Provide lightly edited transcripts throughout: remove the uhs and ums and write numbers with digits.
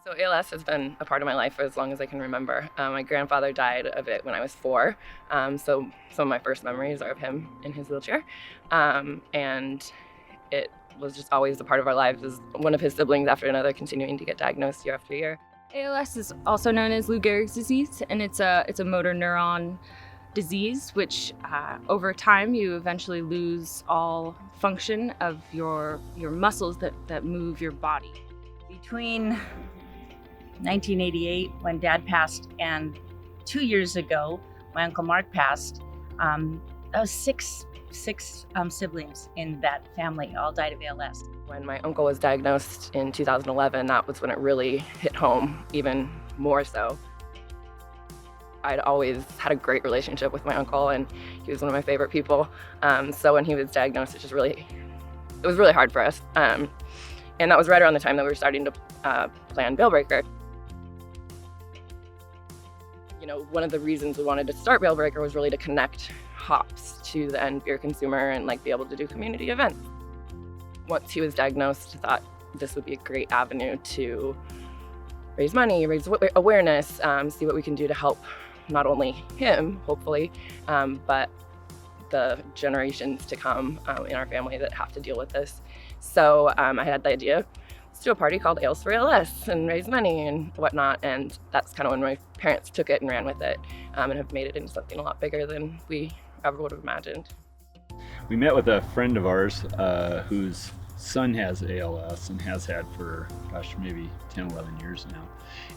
So ALS has been a part of my life for as long as I can remember. My grandfather died of it when I was 4, so some of my first memories are of him in his wheelchair, and it was just always a part of our lives as one of his siblings after another continuing to get diagnosed year after year. ALS is also known as Lou Gehrig's disease, and it's a motor neuron disease, which over time you eventually lose all function of your muscles that move your body. Between 1988, when Dad passed, and 2 years ago, my Uncle Mark passed, that was six siblings in that family all died of ALS. When my uncle was diagnosed in 2011, that was when it really hit home, even more so. I'd always had a great relationship with my uncle, and he was one of my favorite people. So when he was diagnosed, it was really hard for us. And that was right around the time that we were starting to plan Bailbreaker. You know, one of the reasons we wanted to start Bailbreaker was really to connect hops to the end beer consumer and be able to do community events. Once he was diagnosed, I thought this would be a great avenue to raise money, raise awareness, see what we can do to help not only him, hopefully, but the generations to come in our family that have to deal with this. So I had the idea, let's do a party called Ales for ALS and raise money and whatnot. And that's kind of when my parents took it and ran with it and have made it into something a lot bigger than we ever would have imagined. We met with a friend of ours whose son has ALS and has had for, maybe 10, 11 years now.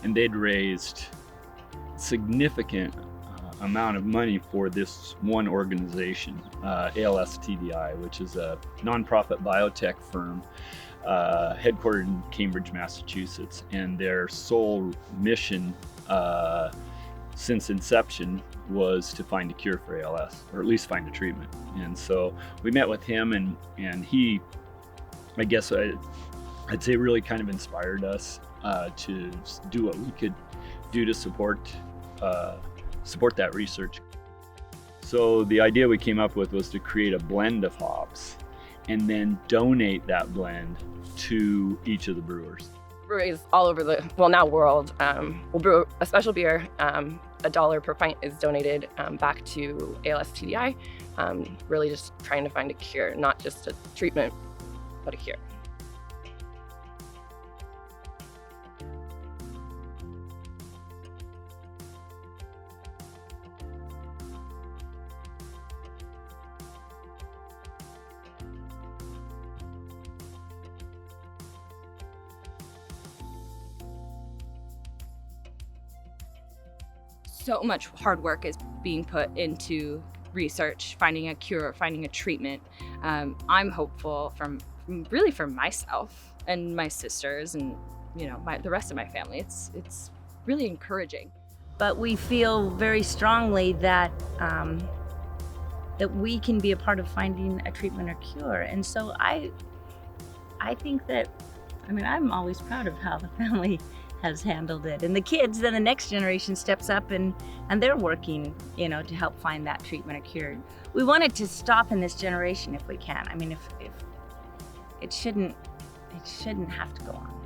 And they'd raised significant amount of money for this one organization, ALS TDI, which is a nonprofit biotech firm headquartered in Cambridge, Massachusetts. And their sole mission since inception was to find a cure for ALS, or at least find a treatment. And so we met with him, and he, I guess I'd say, really kind of inspired us to do what we could do to support that research. So the idea we came up with was to create a blend of hops and then donate that blend to each of the brewers. Breweries all over the, now world, will brew a special beer. $1 per pint is donated back to ALS TDI, really just trying to find a cure, not just a treatment, but a cure. So much hard work is being put into research, finding a cure, finding a treatment. I'm hopeful for myself and my sisters and the rest of my family. It's really encouraging. But we feel very strongly that that we can be a part of finding a treatment or cure. And so I think that, I'm always proud of how the family has handled it. And the kids, then the next generation steps up and they're working, to help find that treatment or cure. We want it to stop in this generation if we can. If it shouldn't have to go on.